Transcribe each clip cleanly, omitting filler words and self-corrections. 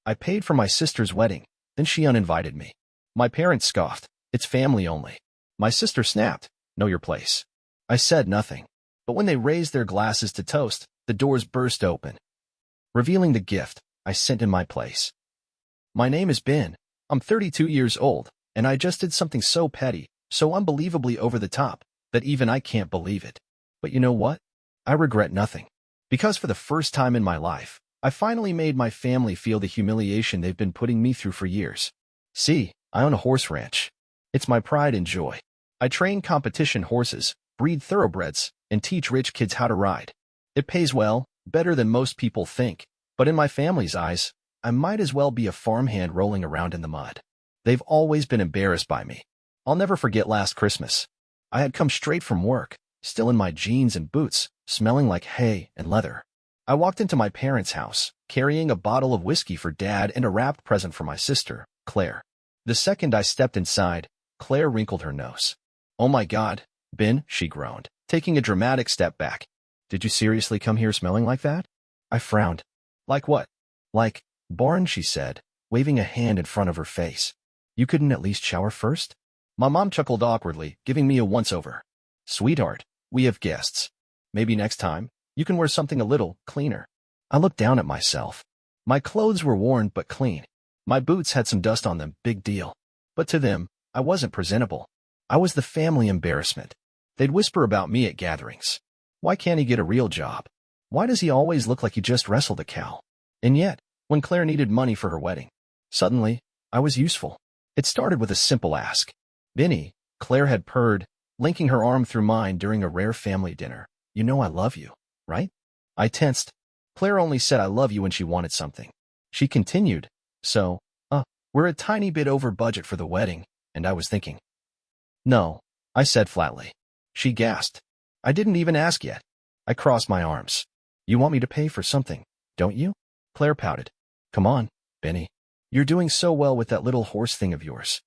I paid for my sister's wedding, then she uninvited me. My parents scoffed. It's family only. My sister snapped. Know your place. I said nothing. But when they raised their glasses to toast, the doors burst open, revealing the gift I sent in my place. My name is Ben. I'm 32 years old, and I just did something so petty, so unbelievably over the top, that even I can't believe it. But you know what? I regret nothing. Because for the first time in my life, I finally made my family feel the humiliation they've been putting me through for years. See, I own a horse ranch. It's my pride and joy. I train competition horses, breed thoroughbreds, and teach rich kids how to ride. It pays well, better than most people think, but in my family's eyes, I might as well be a farmhand rolling around in the mud. They've always been embarrassed by me. I'll never forget last Christmas. I had come straight from work, still in my jeans and boots, smelling like hay and leather. I walked into my parents' house, carrying a bottle of whiskey for Dad and a wrapped present for my sister, Claire. The second I stepped inside, Claire wrinkled her nose. "Oh my God, Ben," she groaned, taking a dramatic step back. "Did you seriously come here smelling like that?" I frowned. "Like what?" "Like barn," she said, waving a hand in front of her face. "You couldn't at least shower first?" My mom chuckled awkwardly, giving me a once-over. "Sweetheart, we have guests. Maybe next time, you can wear something a little cleaner." I looked down at myself. My clothes were worn but clean. My boots had some dust on them, big deal. But to them, I wasn't presentable. I was the family embarrassment. They'd whisper about me at gatherings. Why can't he get a real job? Why does he always look like he just wrestled a cow? And yet, when Claire needed money for her wedding, suddenly, I was useful. It started with a simple ask. "Benny," Claire had purred, linking her arm through mine during a rare family dinner. "You know I love you, right?" I tensed. Claire only said I love you when she wanted something. She continued, "So, we're a tiny bit over budget for the wedding," and I was thinking. "No," I said flatly. She gasped. "I didn't even ask yet." I crossed my arms. "You want me to pay for something, don't you?" Claire pouted. "Come on, Benny. You're doing so well with that little horse thing of yours."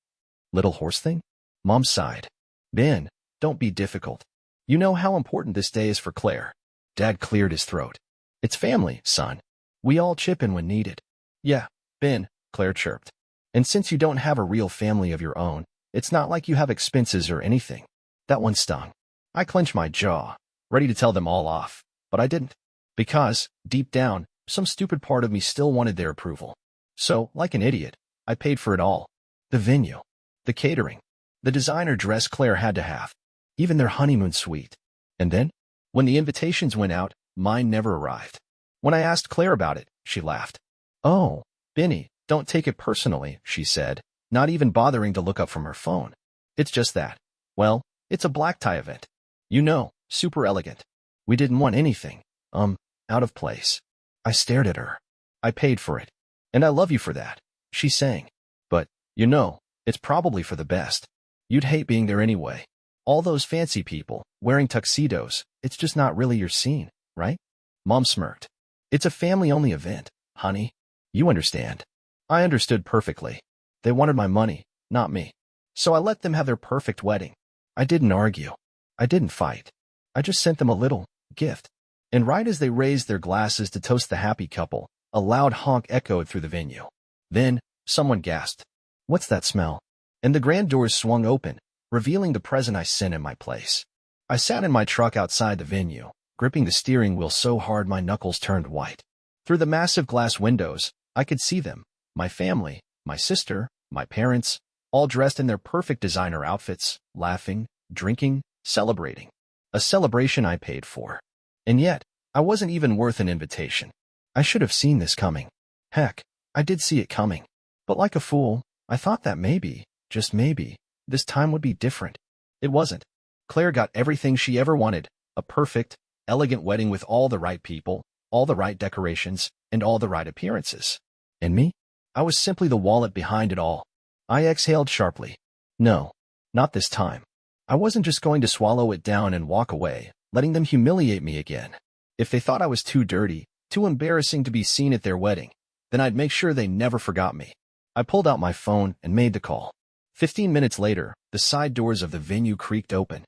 "Little horse thing?" Mom sighed. "Ben, don't be difficult. You know how important this day is for Claire." Dad cleared his throat. "It's family, son. We all chip in when needed." "Yeah, Ben," Claire chirped. "And since you don't have a real family of your own, it's not like you have expenses or anything." That one stung. I clenched my jaw, ready to tell them all off, but I didn't. Because, deep down, some stupid part of me still wanted their approval. So, like an idiot, I paid for it all. The venue, the catering, the designer dress Claire had to have, even their honeymoon suite. And then, when the invitations went out, mine never arrived. When I asked Claire about it, she laughed. "Oh, Benny, don't take it personally," she said, not even bothering to look up from her phone. "It's just that. Well, it's a black tie event. You know, super elegant. We didn't want anything, out of place." I stared at her. "I paid for it. And I love you for that," she sang. "But, you know, it's probably for the best. You'd hate being there anyway. All those fancy people, wearing tuxedos, it's just not really your scene, right?" Mom smirked. "It's a family-only event, honey. You understand." I understood perfectly. They wanted my money, not me. So I let them have their perfect wedding. I didn't argue. I didn't fight. I just sent them a little gift. And right as they raised their glasses to toast the happy couple, a loud honk echoed through the venue. Then, someone gasped, "What's that smell?" And the grand doors swung open, revealing the present I sent in my place. I sat in my truck outside the venue, gripping the steering wheel so hard my knuckles turned white. Through the massive glass windows, I could see them, my family, my sister, my parents, all dressed in their perfect designer outfits, laughing, drinking, celebrating. A celebration I paid for. And yet, I wasn't even worth an invitation. I should have seen this coming. Heck, I did see it coming. But like a fool, I thought that maybe, just maybe, this time would be different. It wasn't. Claire got everything she ever wanted, a perfect, elegant wedding with all the right people, all the right decorations, and all the right appearances. And me? I was simply the wallet behind it all. I exhaled sharply. No, not this time. I wasn't just going to swallow it down and walk away, letting them humiliate me again. If they thought I was too dirty, too embarrassing to be seen at their wedding, then I'd make sure they never forgot me. I pulled out my phone and made the call. 15 minutes later, the side doors of the venue creaked open.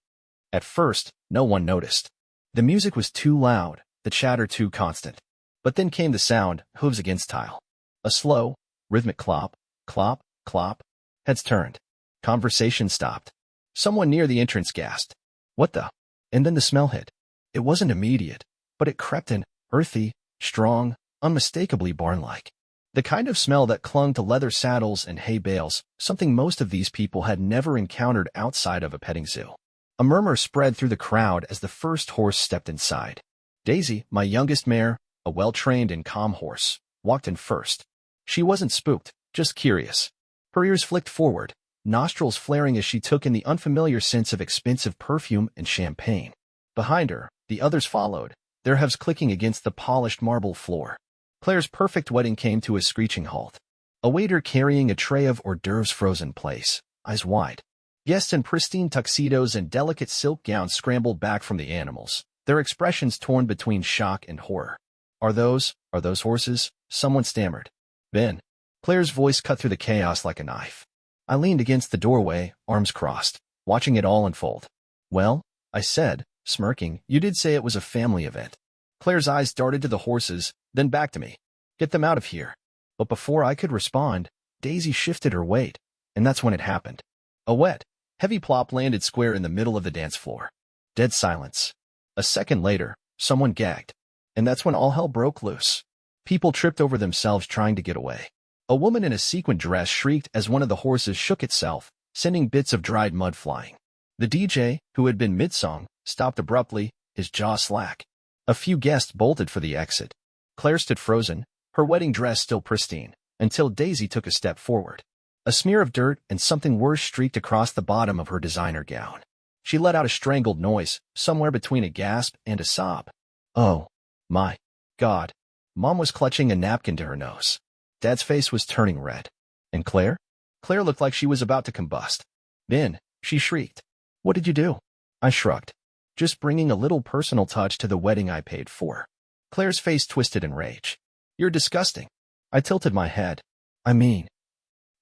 At first, no one noticed. The music was too loud, the chatter too constant. But then came the sound, hooves against tile. A slow, Rhythmic clop, clop, clop. Heads turned. Conversation stopped. Someone near the entrance gasped. What the? And then the smell hit. It wasn't immediate, but it crept in, earthy, strong, unmistakably barn-like. The kind of smell that clung to leather saddles and hay bales, something most of these people had never encountered outside of a petting zoo. A murmur spread through the crowd as the first horse stepped inside. Daisy, my youngest mare, a well-trained and calm horse, walked in first. She wasn't spooked, just curious. Her ears flicked forward, nostrils flaring as she took in the unfamiliar scents of expensive perfume and champagne. Behind her, the others followed, their hooves clicking against the polished marble floor. Claire's perfect wedding came to a screeching halt. A waiter carrying a tray of hors d'oeuvres frozen in place, eyes wide. Guests in pristine tuxedos and delicate silk gowns scrambled back from the animals, their expressions torn between shock and horror. Are those horses? Someone stammered. Ben. Claire's voice cut through the chaos like a knife. I leaned against the doorway, arms crossed, watching it all unfold. Well, I said, smirking, you did say it was a family event. Claire's eyes darted to the horses, then back to me. Get them out of here. But before I could respond, Daisy shifted her weight, and that's when it happened. A wet, heavy plop landed square in the middle of the dance floor. Dead silence. A second later, someone gagged. And that's when all hell broke loose. People tripped over themselves trying to get away. A woman in a sequin dress shrieked as one of the horses shook itself, sending bits of dried mud flying. The DJ, who had been mid-song, stopped abruptly, his jaw slack. A few guests bolted for the exit. Claire stood frozen, her wedding dress still pristine, until Daisy took a step forward. A smear of dirt and something worse streaked across the bottom of her designer gown. She let out a strangled noise, somewhere between a gasp and a sob. Oh, my God. Mom was clutching a napkin to her nose. Dad's face was turning red. And Claire? Claire looked like she was about to combust. Ben, she shrieked. What did you do? I shrugged. Just bringing a little personal touch to the wedding I paid for. Claire's face twisted in rage. You're disgusting. I tilted my head. I mean,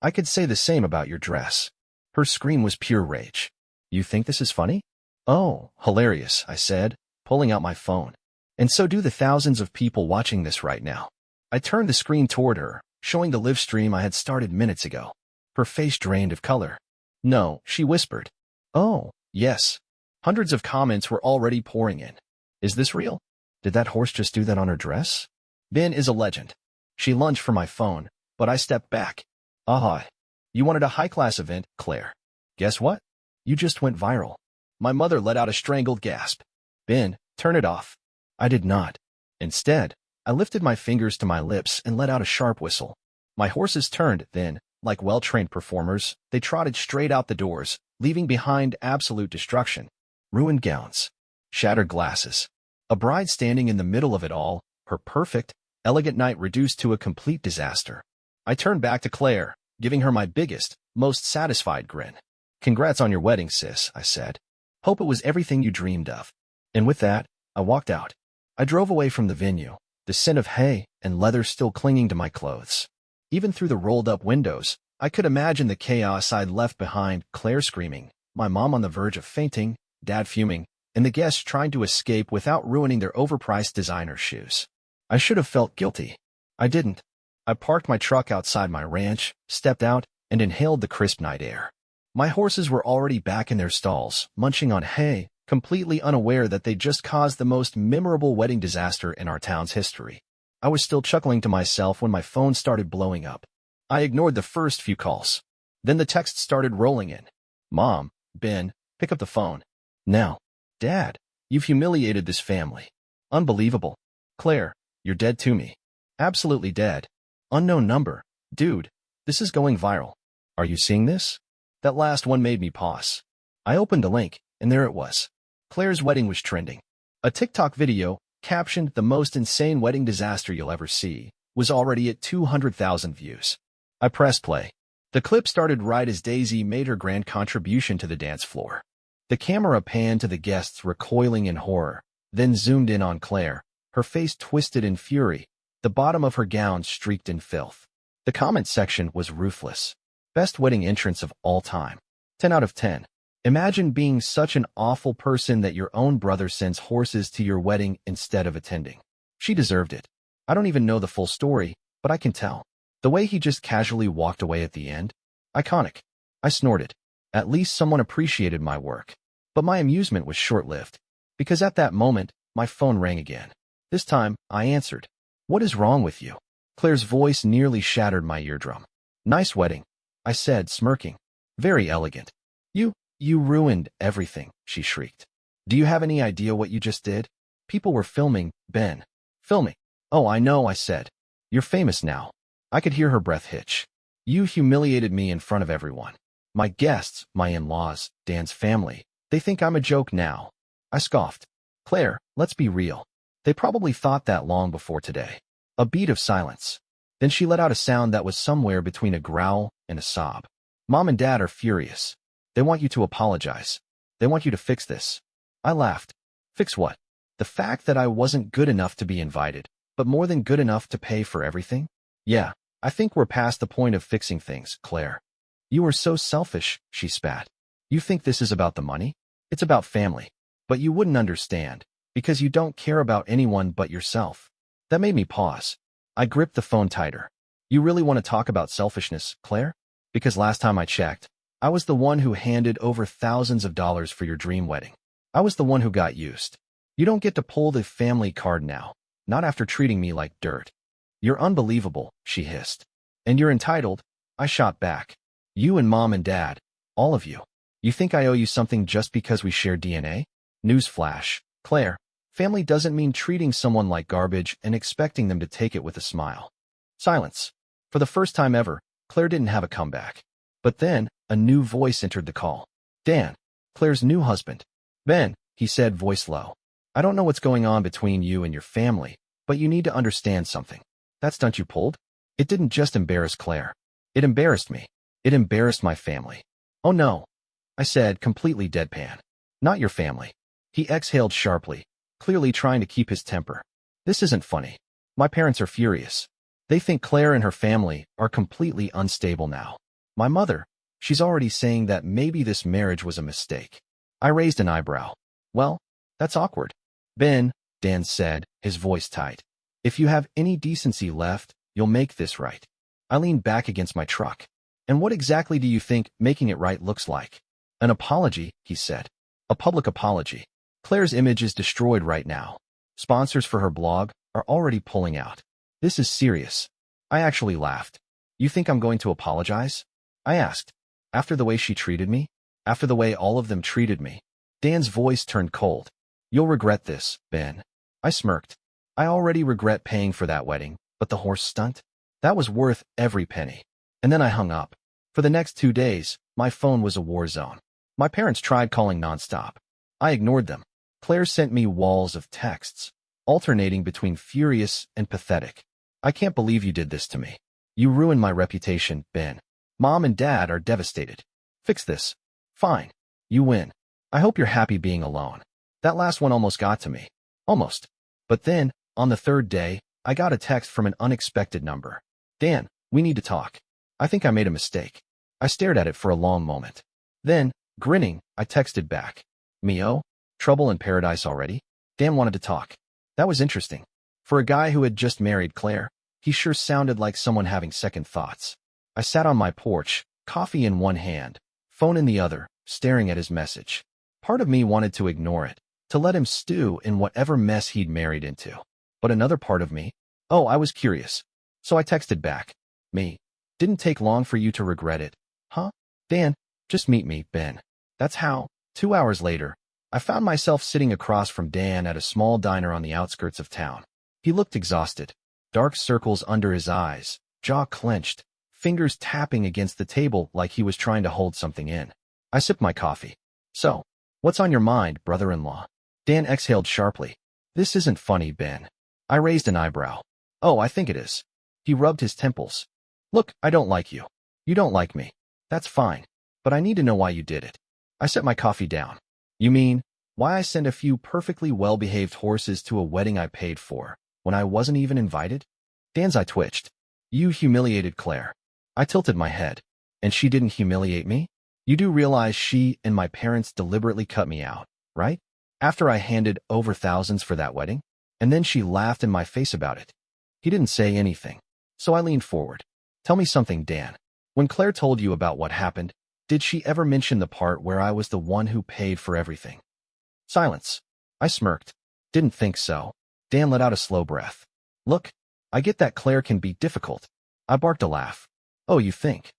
I could say the same about your dress. Her scream was pure rage. You think this is funny? Oh, hilarious, I said, pulling out my phone. And so do the thousands of people watching this right now. I turned the screen toward her, showing the live stream I had started minutes ago. Her face drained of color. No, she whispered. Oh, yes. Hundreds of comments were already pouring in. Is this real? Did that horse just do that on her dress? Ben is a legend. She lunged for my phone, but I stepped back. You wanted a high-class event, Claire. Guess what? You just went viral. My mother let out a strangled gasp. Ben, turn it off. I did not. Instead, I lifted my fingers to my lips and let out a sharp whistle. My horses turned, then, like well-trained performers, they trotted straight out the doors, leaving behind absolute destruction. Ruined gowns. Shattered glasses. A bride standing in the middle of it all, her perfect, elegant night reduced to a complete disaster. I turned back to Claire, giving her my biggest, most satisfied grin. Congrats on your wedding, sis, I said. Hope it was everything you dreamed of. And with that, I walked out. I drove away from the venue, the scent of hay and leather still clinging to my clothes. Even through the rolled-up windows, I could imagine the chaos I'd left behind, Claire screaming, my mom on the verge of fainting, Dad fuming, and the guests trying to escape without ruining their overpriced designer shoes. I should have felt guilty. I didn't. I parked my truck outside my ranch, stepped out, and inhaled the crisp night air. My horses were already back in their stalls, munching on hay, completely unaware that they just caused the most memorable wedding disaster in our town's history. I was still chuckling to myself when my phone started blowing up. I ignored the first few calls. Then the texts started rolling in. Mom, Ben, pick up the phone. Now. Dad, you've humiliated this family. Unbelievable. Claire, you're dead to me. Absolutely dead. Unknown number. Dude, this is going viral. Are you seeing this? That last one made me pause. I opened the link, and there it was. Claire's wedding was trending. A TikTok video, captioned "The most insane wedding disaster you'll ever see," was already at 200,000 views. I pressed play. The clip started right as Daisy made her grand contribution to the dance floor. The camera panned to the guests recoiling in horror, then zoomed in on Claire, her face twisted in fury, the bottom of her gown streaked in filth. The comment section was ruthless. Best wedding entrance of all time. 10 out of 10. Imagine being such an awful person that your own brother sends horses to your wedding instead of attending. She deserved it. I don't even know the full story, but I can tell. The way he just casually walked away at the end? Iconic. I snorted. At least someone appreciated my work. But my amusement was short-lived, because at that moment, my phone rang again. This time, I answered. What is wrong with you? Claire's voice nearly shattered my eardrum. Nice wedding, I said, smirking. Very elegant. You ruined everything, she shrieked. Do you have any idea what you just did? People were filming, Ben. Filming. Oh, I know, I said. You're famous now. I could hear her breath hitch. You humiliated me in front of everyone. My guests, my in-laws, Dan's family. They think I'm a joke now. I scoffed. Claire, let's be real. They probably thought that long before today. A beat of silence. Then she let out a sound that was somewhere between a growl and a sob. Mom and Dad are furious. They want you to apologize. They want you to fix this. I laughed. Fix what? The fact that I wasn't good enough to be invited, but more than good enough to pay for everything? Yeah, I think we're past the point of fixing things, Claire. You are so selfish, she spat. You think this is about the money? It's about family. But you wouldn't understand, because you don't care about anyone but yourself. That made me pause. I gripped the phone tighter. You really want to talk about selfishness, Claire? Because last time I checked, I was the one who handed over thousands of dollars for your dream wedding. I was the one who got used. You don't get to pull the family card now, not after treating me like dirt. You're unbelievable, she hissed. And you're entitled, I shot back. You and Mom and Dad, all of you. You think I owe you something just because we share DNA? Newsflash, Claire, family doesn't mean treating someone like garbage and expecting them to take it with a smile. Silence. For the first time ever, Claire didn't have a comeback. But then, a new voice entered the call. Dan, Claire's new husband. Ben, he said, voice low. I don't know what's going on between you and your family, but you need to understand something. That stunt you pulled? It didn't just embarrass Claire. It embarrassed me. It embarrassed my family. Oh no, I said, completely deadpan. Not your family. He exhaled sharply, clearly trying to keep his temper. This isn't funny. My parents are furious. They think Claire and her family are completely unstable now. My mother, she's already saying that maybe this marriage was a mistake. I raised an eyebrow. Well, that's awkward. Ben, Dan said, his voice tight. If you have any decency left, you'll make this right. I leaned back against my truck. And what exactly do you think making it right looks like? An apology, he said. A public apology. Claire's image is destroyed right now. Sponsors for her blog are already pulling out. This is serious. I actually laughed. You think I'm going to apologize? I asked. After the way she treated me? After the way all of them treated me? Dan's voice turned cold. You'll regret this, Ben. I smirked. I already regret paying for that wedding, but the horse stunt? That was worth every penny. And then I hung up. For the next 2 days, my phone was a war zone. My parents tried calling nonstop. I ignored them. Claire sent me walls of texts, alternating between furious and pathetic. I can't believe you did this to me. You ruined my reputation, Ben. Mom and Dad are devastated. Fix this. Fine. You win. I hope you're happy being alone. That last one almost got to me. Almost. But then, on the third day, I got a text from an unexpected number. Dan, we need to talk. I think I made a mistake. I stared at it for a long moment. Then, grinning, I texted back. Mio? Trouble in paradise already? Dan wanted to talk. That was interesting. For a guy who had just married Claire, he sure sounded like someone having second thoughts. I sat on my porch, coffee in one hand, phone in the other, staring at his message. Part of me wanted to ignore it, to let him stew in whatever mess he'd married into. But another part of me, I was curious. So I texted back. Me. Didn't take long for you to regret it. Huh? Dan, just meet me, Ben. That's how. 2 hours later, I found myself sitting across from Dan at a small diner on the outskirts of town. He looked exhausted. Dark circles under his eyes, jaw clenched, fingers tapping against the table like he was trying to hold something in. I sipped my coffee. So, what's on your mind, brother-in-law? Dan exhaled sharply. This isn't funny, Ben. I raised an eyebrow. Oh, I think it is. He rubbed his temples. Look, I don't like you. You don't like me. That's fine. But I need to know why you did it. I set my coffee down. You mean, why I sent a few perfectly well-behaved horses to a wedding I paid for, when I wasn't even invited? Dan's eye twitched. You humiliated Claire. I tilted my head. And she didn't humiliate me? You do realize she and my parents deliberately cut me out, right? After I handed over thousands for that wedding? And then she laughed in my face about it. He didn't say anything. So I leaned forward. Tell me something, Dan. When Claire told you about what happened, did she ever mention the part where I was the one who paid for everything? Silence. I smirked. Didn't think so. Dan let out a slow breath. Look, I get that Claire can be difficult. I barked a laugh. Oh, you think?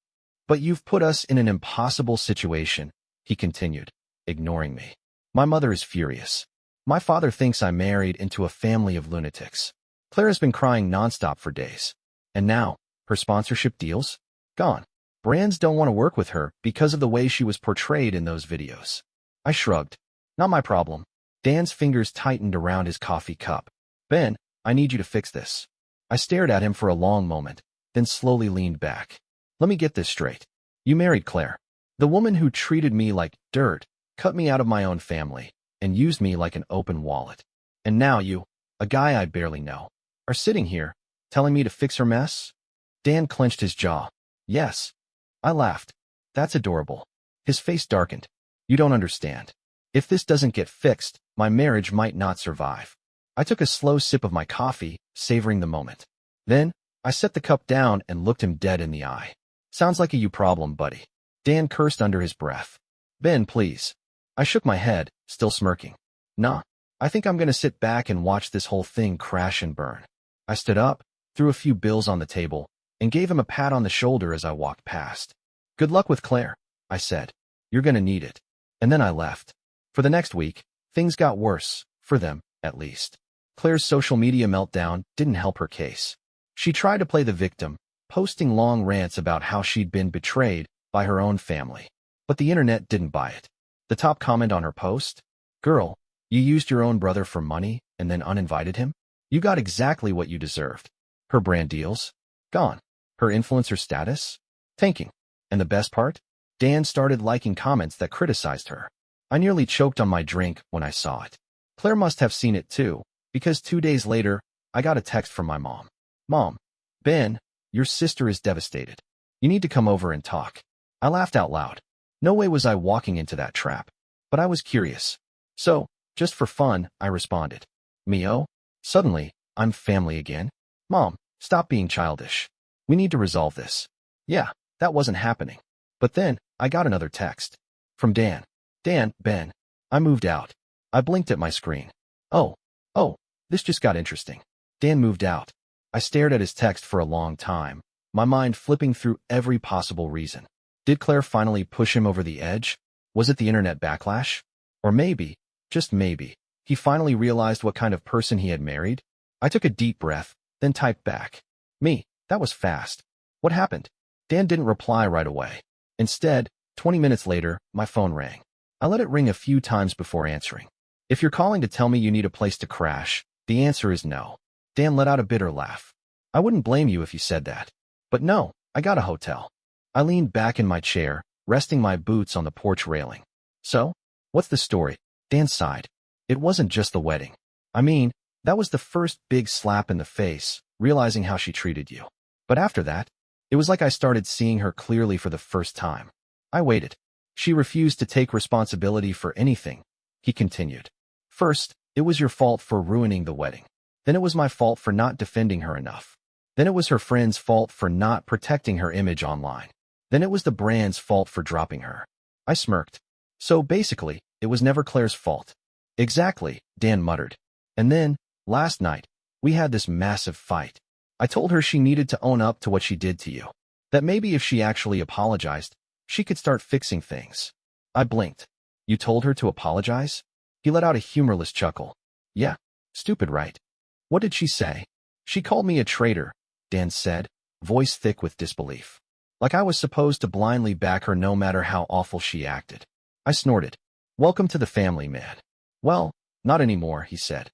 But you've put us in an impossible situation, he continued, ignoring me. My mother is furious. My father thinks I married into a family of lunatics. Claire has been crying nonstop for days. And now, her sponsorship deals? Gone. Brands don't want to work with her because of the way she was portrayed in those videos. I shrugged. Not my problem. Dan's fingers tightened around his coffee cup. Ben, I need you to fix this. I stared at him for a long moment, then slowly leaned back. Let me get this straight. You married Claire, the woman who treated me like dirt, cut me out of my own family, and used me like an open wallet. And now you, a guy I barely know, are sitting here, telling me to fix her mess? Dan clenched his jaw. Yes. I laughed. That's adorable. His face darkened. You don't understand. If this doesn't get fixed, my marriage might not survive. I took a slow sip of my coffee, savoring the moment. Then, I set the cup down and looked him dead in the eye. Sounds like a you problem, buddy. Dan cursed under his breath. Ben, please. I shook my head, still smirking. Nah, I think I'm gonna sit back and watch this whole thing crash and burn. I stood up, threw a few bills on the table, and gave him a pat on the shoulder as I walked past. Good luck with Claire, I said. You're gonna need it. And then I left. For the next week, things got worse, for them, at least. Claire's social media meltdown didn't help her case. She tried to play the victim, posting long rants about how she'd been betrayed by her own family. But the internet didn't buy it. The top comment on her post? Girl, you used your own brother for money and then uninvited him? You got exactly what you deserved. Her brand deals? Gone. Her influencer status? Tanking. And the best part? Dan started liking comments that criticized her. I nearly choked on my drink when I saw it. Claire must have seen it too, because 2 days later, I got a text from my mom. Mom, Ben, your sister is devastated. You need to come over and talk. I laughed out loud. No way was I walking into that trap. But I was curious. So, just for fun, I responded. Mio? Suddenly, I'm family again. Mom, stop being childish. We need to resolve this. Yeah, that wasn't happening. But then, I got another text. From Dan. Dan, Ben. I moved out. I blinked at my screen. Oh, this just got interesting. Dan moved out. I stared at his text for a long time, my mind flipping through every possible reason. Did Claire finally push him over the edge? Was it the internet backlash? Or maybe, just maybe, he finally realized what kind of person he had married? I took a deep breath, then typed back. Me, that was fast. What happened? Dan didn't reply right away. Instead, 20 minutes later, my phone rang. I let it ring a few times before answering. If you're calling to tell me you need a place to crash, the answer is no. Dan let out a bitter laugh. I wouldn't blame you if you said that. But no, I got a hotel. I leaned back in my chair, resting my boots on the porch railing. So, what's the story? Dan sighed. It wasn't just the wedding. I mean, that was the first big slap in the face, realizing how she treated you. But after that, it was like I started seeing her clearly for the first time. I waited. She refused to take responsibility for anything. He continued. First, it was your fault for ruining the wedding. Then it was my fault for not defending her enough. Then it was her friend's fault for not protecting her image online. Then it was the brand's fault for dropping her. I smirked. So basically, it was never Claire's fault. Exactly, Dan muttered. And then, last night, we had this massive fight. I told her she needed to own up to what she did to you. That maybe if she actually apologized, she could start fixing things. I blinked. You told her to apologize? He let out a humorless chuckle. Yeah, stupid, right? What did she say? She called me a traitor, Dan said, voice thick with disbelief. Like I was supposed to blindly back her no matter how awful she acted. I snorted. Welcome to the family, man. Well, not anymore, he said.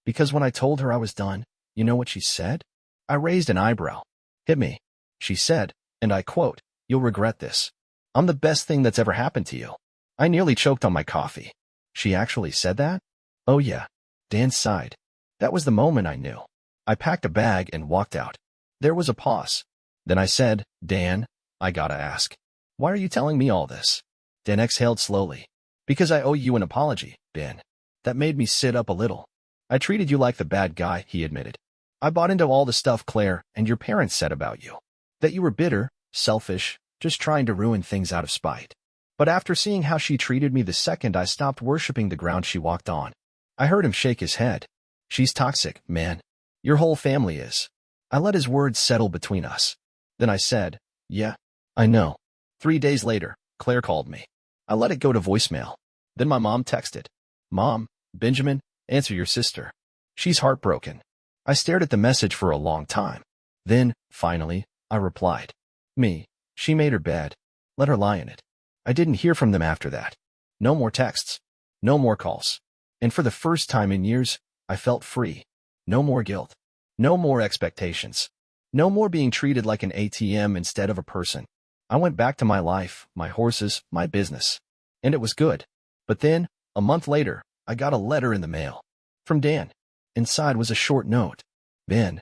Because when I told her I was done, you know what she said? I raised an eyebrow. Hit me. She said, and I quote, you'll regret this. I'm the best thing that's ever happened to you. I nearly choked on my coffee. She actually said that? Oh yeah. Dan sighed. That was the moment I knew. I packed a bag and walked out. There was a pause. Then I said, Dan, I gotta ask. Why are you telling me all this? Dan exhaled slowly. Because I owe you an apology, Ben. That made me sit up a little. I treated you like the bad guy, he admitted. I bought into all the stuff Claire and your parents said about you. That you were bitter, selfish, just trying to ruin things out of spite. But after seeing how she treated me the second I stopped worshipping the ground she walked on, I heard him shake his head. She's toxic, man. Your whole family is. I let his words settle between us. Then I said, yeah, I know. 3 days later, Claire called me. I let it go to voicemail. Then my mom texted. Mom, Benjamin, answer your sister. She's heartbroken. I stared at the message for a long time. Then, finally, I replied. Me. She made her bed. Let her lie in it. I didn't hear from them after that. No more texts. No more calls. And for the first time in years, I felt free. No more guilt. No more expectations. No more being treated like an ATM instead of a person. I went back to my life, my horses, my business. And it was good. But then, a month later, I got a letter in the mail. From Dan. Inside was a short note. Ben.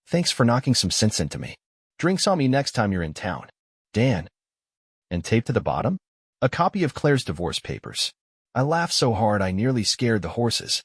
Thanks for knocking some sense into me. Drinks on me next time you're in town. Dan. And taped to the bottom? A copy of Claire's divorce papers. I laughed so hard I nearly scared the horses.